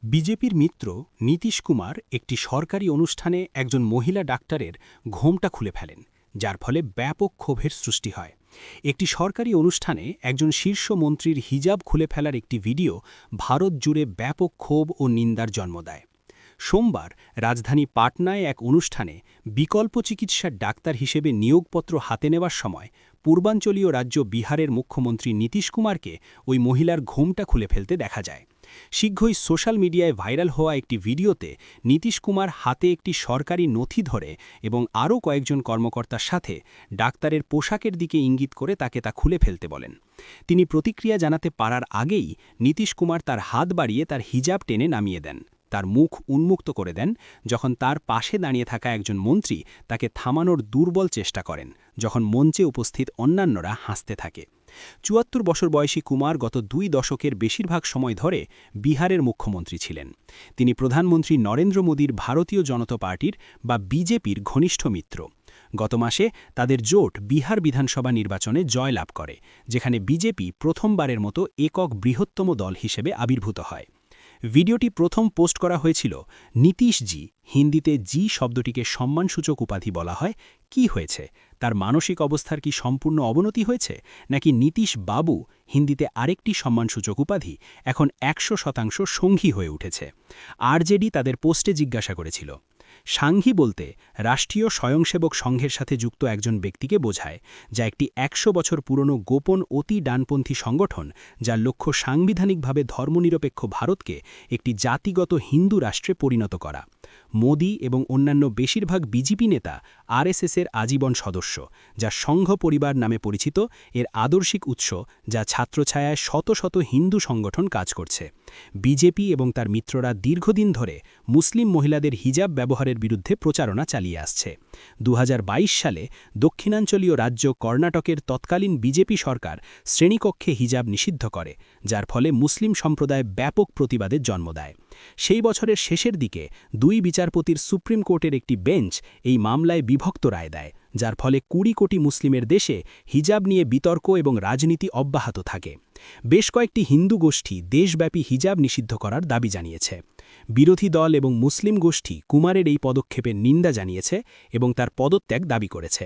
বিজেপির মিত্র নীতিশ কুমার একটি সরকারি অনুষ্ঠানে একজন মহিলা ডাক্তারের ঘোমটা খুলে ফেলেন, যার ফলে ব্যাপক ক্ষোভের সৃষ্টি হয়। একটি সরকারি অনুষ্ঠানে একজন শীর্ষ মন্ত্রীর হিজাব খুলে ফেলার একটি ভিডিও ভারত জুড়ে ব্যাপক ক্ষোভ ও নিন্দার জন্ম দেয়। সোমবার রাজধানী পাটনায় এক অনুষ্ঠানে বিকল্প চিকিৎসার ডাক্তার হিসেবে নিয়োগপত্র হাতে নেওয়ার সময় পূর্বাঞ্চলীয় রাজ্য বিহারের মুখ্যমন্ত্রী নীতিশ কুমারকে ওই মহিলার ঘোমটা খুলে ফেলতে দেখা যায়। শীঘ্রই সোশ্যাল মিডিয়ায় ভাইরাল হওয়া একটি ভিডিওতে নীতিশ কুমার হাতে একটি সরকারি নথি ধরে এবং আরও কয়েকজন কর্মকর্তার সাথে ডাক্তারের পোশাকের দিকে ইঙ্গিত করে তাকে তা খুলে ফেলতে বলেন। তিনি প্রতিক্রিয়া জানাতে পারার আগেই নীতিশ কুমার তার হাত বাড়িয়ে তার হিজাব টেনে নামিয়ে দেন, তার মুখ উন্মুক্ত করে দেন, যখন তার পাশে দাঁড়িয়ে থাকা একজন মন্ত্রী তাকে থামানোর দুর্বল চেষ্টা করেন, যখন মঞ্চে উপস্থিত অন্যান্যরা হাসতে থাকে। ৭৪ বছর বয়সী কুমার গত ২ দশকের বেশিরভাগ সময় ধরে বিহারের মুখ্যমন্ত্রী ছিলেন। তিনি প্রধানমন্ত্রী নরেন্দ্র মোদীর ভারতীয় জনতা পার্টির বা বিজেপির ঘনিষ্ঠ মিত্র। গত মাসে তাদের জোট বিহার বিধানসভা নির্বাচনে জয়লাভ করে, যেখানে বিজেপি প্রথমবারের মতো একক বৃহত্তম দল হিসেবে আবির্ভূত হয়। ভিডিওটি প্রথম পোস্ট করা হয়েছিল নীতিশজি, হিন্দিতে জি শব্দটিকে সম্মানসূচক উপাধি বলা হয়। কি হয়েছে? তার মানসিক অবস্থার কি সম্পূর্ণ অবনতি হয়েছে, নাকি নীতিশ বাবু, হিন্দিতে আরেকটি সম্মানসূচক উপাধি, এখন ১০০% সঙ্গী হয়ে উঠেছে? আরজেডি তাদের পোস্টে জিজ্ঞাসা করেছিল। সাংঘি বলতে রাষ্ট্রীয় স্বয়ংসেবক সংঘের সাথে যুক্ত একজন ব্যক্তিকে বোঝায়, যা একটি ১০০ বছর পুরনো গোপন অতি ডানপন্থী সংগঠন, যার লক্ষ্য সাংবিধানিকভাবে ধর্মনিরপেক্ষ ভারতকে একটি জাতিগত হিন্দু রাষ্ট্রে পরিণত করা। মোদি এবং অন্যান্য বেশিরভাগ বিজেপি নেতা আরএসএসের আজীবন সদস্য, যা সংঘ পরিবার নামে পরিচিত, এর আদর্শিক উৎস, যা ছাত্রছায়ায় শত শত হিন্দু সংগঠন কাজ করছে। বিজেপি এবং তার মিত্ররা দীর্ঘদিন ধরে মুসলিম মহিলাদের হিজাব ব্যবহারের বিরুদ্ধে প্রচারণা চালিয়ে আসছে। ২০২২ সালে দক্ষিণাঞ্চলীয় রাজ্য কর্ণাটকের তৎকালীন বিজেপি সরকার শ্রেণীকক্ষে হিজাব নিষিদ্ধ করে, যার ফলে মুসলিম সম্প্রদায় ব্যাপক প্রতিবাদের জন্ম দেয়। সেই বছরের শেষের দিকে ২ বিচারপতির সুপ্রিম কোর্টের একটি বেঞ্চ এই মামলায় বিভক্ত রায় দেয়, যার ফলে ২০ কোটি মুসলিমের দেশে হিজাব নিয়ে বিতর্ক এবং রাজনীতি অব্যাহত থাকে। বেশ কয়েকটি হিন্দু গোষ্ঠী দেশব্যাপী হিজাব নিষিদ্ধ করার দাবি জানিয়েছে। বিরোধী দল এবং মুসলিম গোষ্ঠী কুমারের এই পদক্ষেপের নিন্দা জানিয়েছে এবং তার পদত্যাগ দাবি করেছে।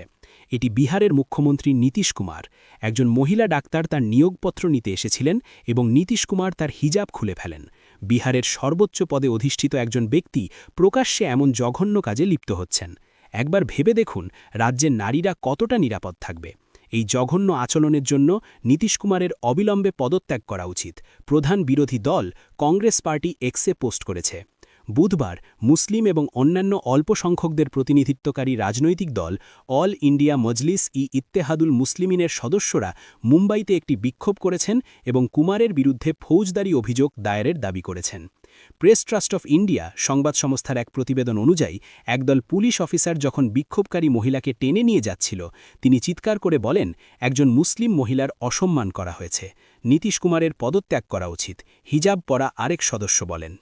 এটি বিহারের মুখ্যমন্ত্রী নীতিশ কুমার, একজন মহিলা ডাক্তার তার নিয়োগপত্র নিতে এসেছিলেন এবং নীতিশ কুমার তার হিজাব খুলে ফেলেন। বিহারের সর্বোচ্চ পদে অধিষ্ঠিত একজন ব্যক্তি প্রকাশ্যে এমন জঘন্য কাজে লিপ্ত হচ্ছেন। একবার ভেবে দেখুন, রাজ্যের নারীরা কতটা নিরাপদ থাকবে। এই জঘন্য আচরণের জন্য নীতিশ কুমারের অবিলম্বে পদত্যাগ করা উচিত, প্রধান বিরোধী দল কংগ্রেস পার্টি এক্সে পোস্ট করেছে। বুধবার মুসলিম এবং অন্যান্য অল্প সংখ্যকদের প্রতিনিধিত্বকারী রাজনৈতিক দল অল ইন্ডিয়া মজলিস-ই-ইত্তেহাদুল মুসলিমিনের সদস্যরা মুম্বাইতে একটি বিক্ষোভ করেছেন এবং কুমারের বিরুদ্ধে ফৌজদারি অভিযোগ দায়েরের দাবি করেছেন। প্রেস ট্রাস্ট অফ ইন্ডিয়া সংবাদ সংস্থার এক প্রতিবেদন অনুযায়ী, একদল পুলিশ অফিসার যখন বিক্ষোভকারী মহিলাকে টেনে নিয়ে যাচ্ছিল, তিনি চিৎকার করে বলেন, একজন মুসলিম মহিলার অসম্মান করা হয়েছে, নীতিশ কুমারের পদত্যাগ করা উচিত। হিজাব পরা আরেক সদস্য বলেন।